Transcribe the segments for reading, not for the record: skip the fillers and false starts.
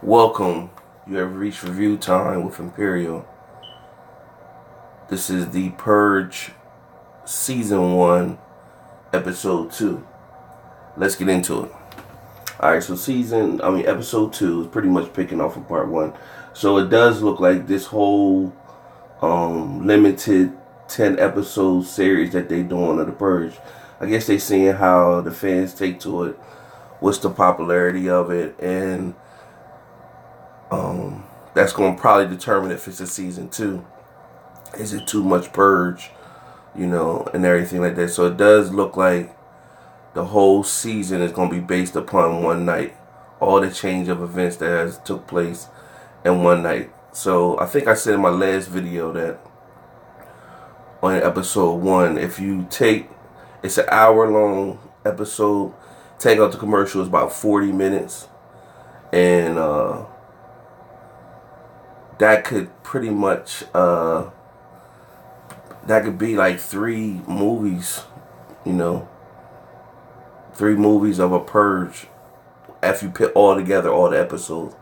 Welcome. You have reached review time with Imperial. This is the Purge Season 1, Episode 2. Let's get into it. Alright, so Episode 2 is pretty much picking off of Part 1. So it does look like this whole limited 10 episode series that they doing of the Purge. I guess they seeing how the fans take to it, what's the popularity of it, and that's going to probably determine if it's a season 2. Is it too much Purge, and everything like that. So it does look like the whole season is going to be based upon one night. All the change of events that has took place in one night. So I think I said in my last video that on episode 1, if you take, it's an hour-long episode, take out the commercial, it's about 40 minutes. And that could pretty much, that could be like 3 movies, 3 movies of a Purge if you put all together, all the episodes.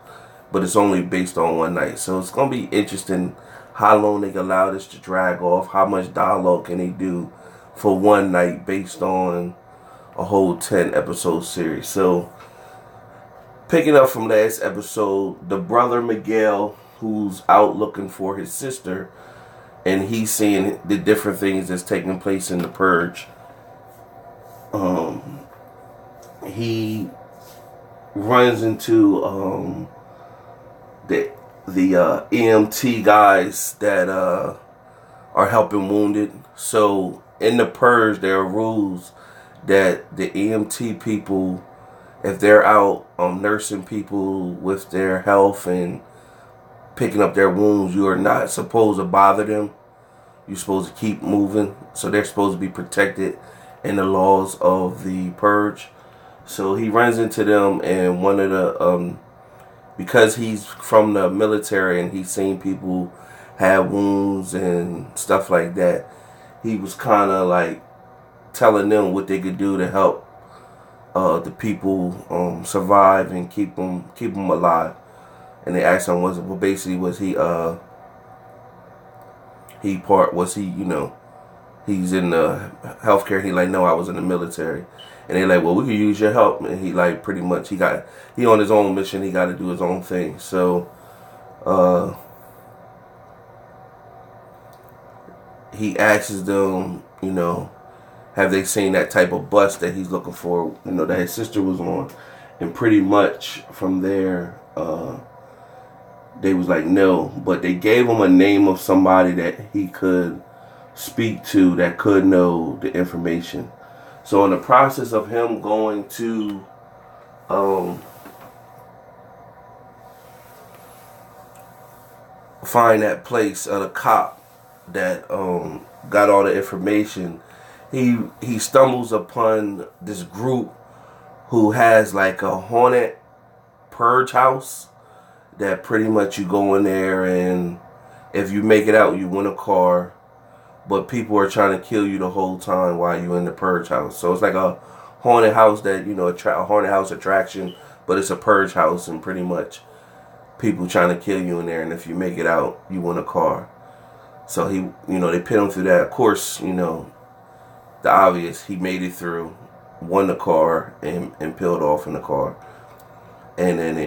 But it's only based on one night. So it's going to be interesting how long they can allow this to drag off, how much dialogue can they do for one night based on a whole 10 episode series. So picking up from last episode, the brother Miguel, who's out looking for his sister, and he's seeing the different things that's taking place in the Purge. He runs into the EMT guys that are helping wounded. So in the Purge, there are rules that the EMT people, if they're out nursing people with their health and picking up their wounds, you are not supposed to bother them. You're supposed to keep moving. So they're supposed to be protected in the laws of the Purge. So he runs into them, and one of the because he's from the military and he's seen people have wounds and stuff like that, he was kind of like telling them what they could do to help the people survive and keep them alive. And they asked him, was he he's in the healthcare? He like, no, I was in the military. And they like, well, we could use your help. And he like, pretty much, he on his own mission. He got to do his own thing. So he asks them, have they seen that type of bus that he's looking for, that his sister was on? And pretty much from there, they was like, no. But they gave him a name of somebody that he could speak to that could know the information. So in the process of him going to find that place, the cop that got all the information, he stumbles upon this group who has like a haunted Purge house that pretty much you go in there, and if you make it out, you win a car. But people are trying to kill you the whole time while you're in the Purge house. So it's like a haunted house that, a haunted house attraction, but it's a Purge house, and pretty much people trying to kill you in there. And if you make it out, you win a car. So he, they pit him through that. Of course, the obvious, he made it through, won the car, and peeled off in the car. And then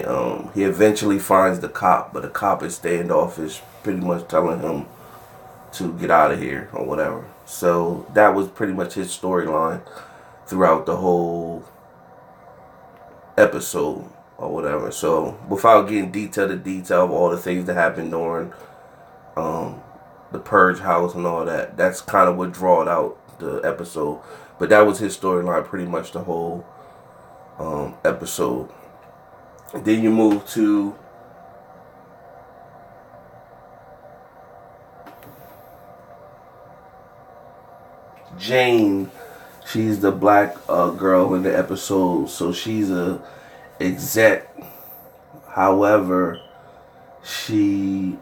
he eventually finds the cop, but the cop is standoffish, pretty much telling him to get out of here or whatever. So that was pretty much his storyline throughout the whole episode or whatever. So without getting detail of all the things that happened during the Purge house and all that, that's kind of what drawed out the episode. But that was his storyline pretty much the whole episode. Then you move to Jane. She's the black girl in the episode. So she's a exec. However, she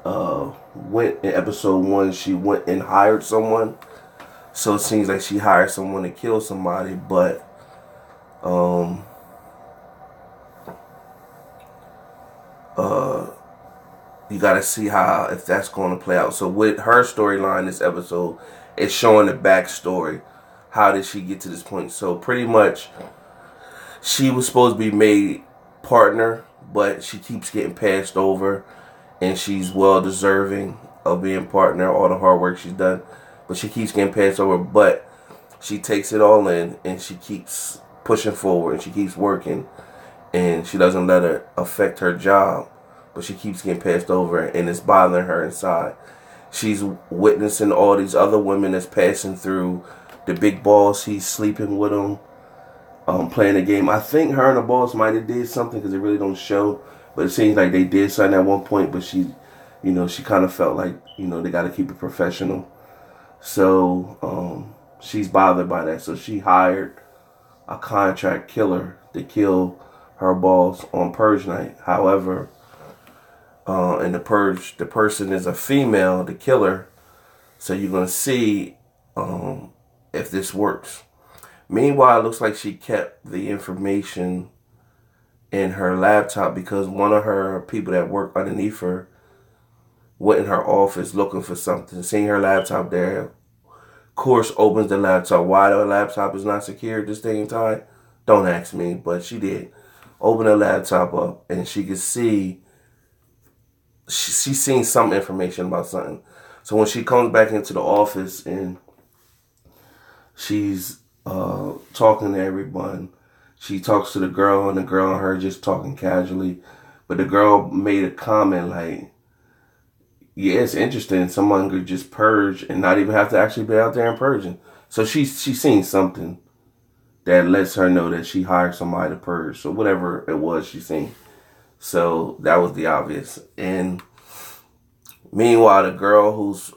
went in episode 1, she went and hired someone. So it seems like she hired someone to kill somebody, but uh, you got to see how, if that's going to play out. So with her storyline this episode, it's showing the backstory. How did she get to this point? So pretty much, she was supposed to be made partner, but she keeps getting passed over, and she's well deserving of being partner, all the hard work she's done, but she keeps getting passed over. But she takes it all in, and she keeps pushing forward, and she keeps working, and she doesn't let it affect her job, but she keeps getting passed over, and it's bothering her inside. She's witnessing all these other women that's passing through. The big boss, he's sleeping with them, playing the game. I think her and the boss might have did something, because it really don't show, but it seems like they did something at one point, but she, she kind of felt like, they got to keep it professional. So she's bothered by that. So she hired a contract killer to kill her boss on Purge night. However, in the Purge, the person is a female, the killer. So you're going to see if this works. Meanwhile, it looks like she kept the information in her laptop, because one of her people that work underneath her went in her office looking for something, seeing her laptop there. Of course, opens the laptop. Why the laptop is not secured this day and time, don't ask me, but she did. Open her laptop up, and she could see, she's seen some information about something. So when she comes back into the office and she's talking to everyone, she talks to the girl, and the girl and her just talking casually. But the girl made a comment like, yeah, it's interesting. Someone could just purge and not even have to actually be out there and purging. So she's seen something that lets her know that she hired somebody to purge. So whatever it was she seen. So that was the obvious. And meanwhile, the girl who's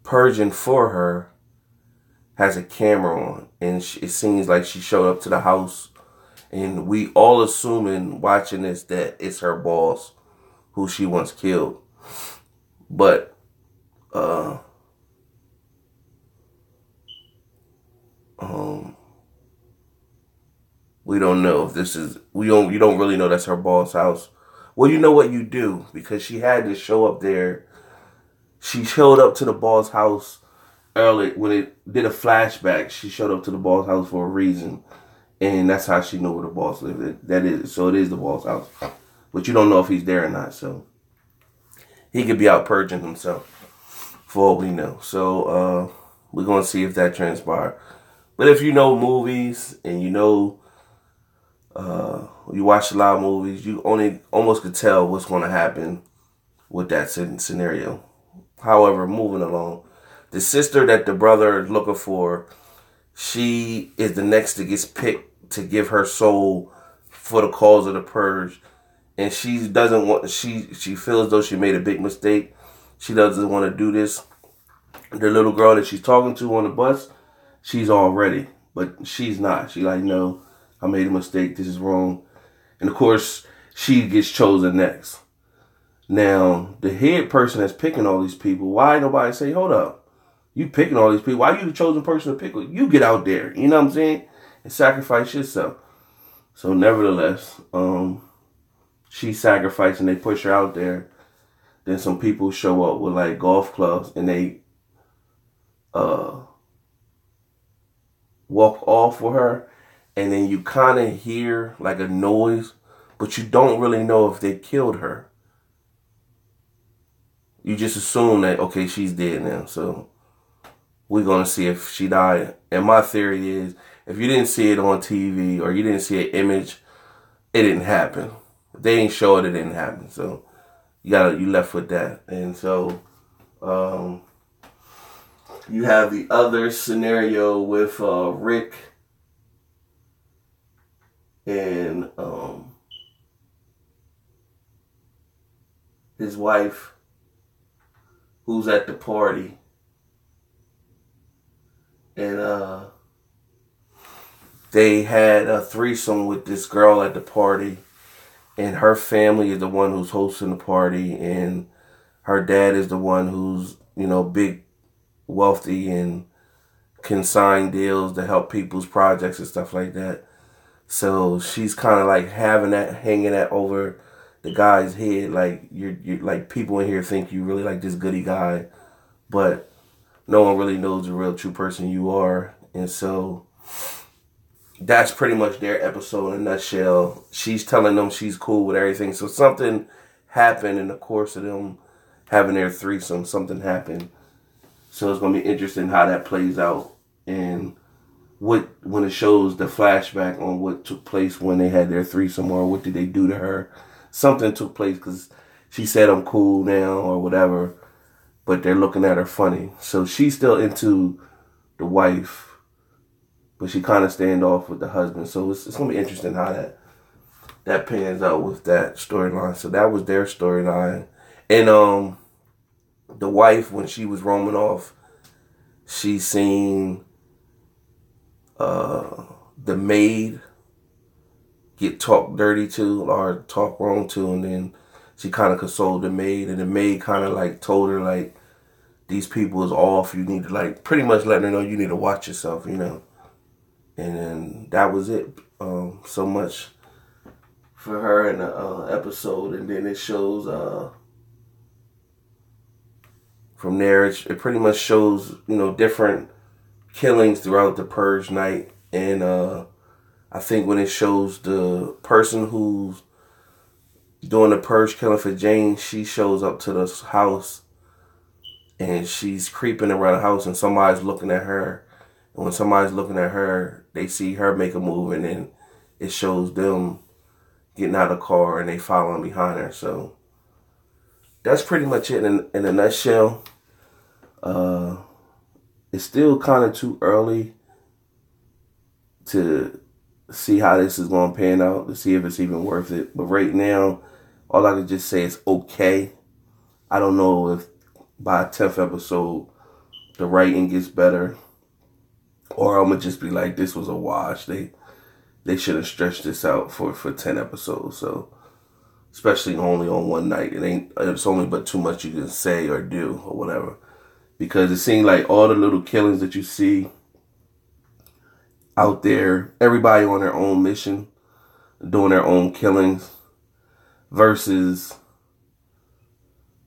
purging for her has a camera on, and it seems like she showed up to the house, and we all assuming watching this that it's her boss who she once killed. But we don't know if this is, you don't really know that's her boss house. Well, you know what you do, because she had to show up there. She showed up to the boss house early when it did a flashback. She showed up to the boss house for a reason, and that's how she knew where the boss lived. So it is the boss house, but you don't know if he's there or not. So he could be out purging himself, for all we know. So we're gonna see if that transpires. But if you know movies and you watch a lot of movies, you almost could tell what's going to happen with that scenario. However, moving along, the sister that the brother is looking for, she is the next that gets picked to give her soul for the cause of the purge. And she doesn't want, she feels though she made a big mistake. She doesn't want to do this. The little girl that she's talking to on the bus, she's all ready, but she's not. She like, no, I made a mistake. This is wrong. And of course, she gets chosen next. Now, the head person that's picking all these people, why nobody say, hold up, you picking all these people? Why you the chosen person to pick? You get out there, you know what I'm saying? And sacrifice yourself. So nevertheless, she sacrificed and they push her out there. Then some people show up with like golf clubs and they walk off with her. And then you kind of hear like a noise, but you don't really know if they killed her. You just assume that, okay, she's dead now. So we're going to see if she died. And my theory is, if you didn't see it on TV or you didn't see an image, it didn't happen. If they didn't show it, it didn't happen. So you left with that. And so you have the other scenario with Rick and his wife, who's at the party, and they had a threesome with this girl at the party, and her family is the one who's hosting the party, and her dad is the one who's, big, wealthy, and can sign deals to help people's projects and stuff like that. So she's kind of like hanging that over the guy's head. Like you're like people in here think you really like this goody guy, but no one really knows the real true person you are. And so that's pretty much their episode in a nutshell. She's telling them she's cool with everything. So something happened in the course of them having their threesome. Something happened. So it's going to be interesting how that plays out. And when it shows the flashback on what took place when they had their threesome, or what did they do to her. Something took place because she said, I'm cool now or whatever. But they're looking at her funny. So she's still into the wife, but she kind of stand off with the husband. So it's going to be interesting how that pans out with that storyline. So that was their storyline. And the wife, when she was roaming off, she seen the maid get talked dirty to or talk wrong to, and then she kind of consoled the maid, and the maid kind of like told her like, these people is off, you need to like, pretty much letting her know you need to watch yourself, you know. And then that was it. So much for her in the episode. And then it shows from there, it pretty much shows, you know, different killings throughout the Purge night. And I think when it shows the person who's doing the Purge killing for Jane, she shows up to this house and she's creeping around the house and somebody's looking at her. And when somebody's looking at her, they see her make a move, and then it shows them getting out of the car and they following behind her. So that's pretty much it in a nutshell. It's still kind of too early to see how this is going to pan out, to see if it's even worth it. But right now, all I can just say is okay. I don't know if by 10th episode, the writing gets better, or I'm going to just be like, this was a wash. They should have stretched this out for 10 episodes. So, especially only on one night. It's only but too much you can say or do or whatever. Because it seemed like all the little killings that you see out there, everybody on their own mission, doing their own killings, versus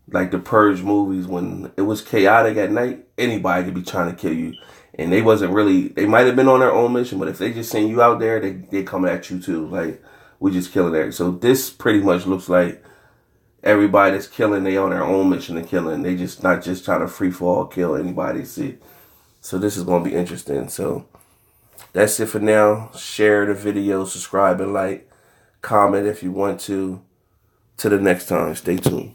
like the Purge movies, when it was chaotic at night, anybody could be trying to kill you. And they wasn't really, they might have been on their own mission, but if they just seen you out there, they coming at you too. Like, we just killing there. So this pretty much looks like everybody that's killing, they on their own mission of killing. They just not just trying to free for all kill anybody see. So this is going to be interesting. So that's it for now. Share the video, subscribe and like, comment if you want to. Till the next time, stay tuned.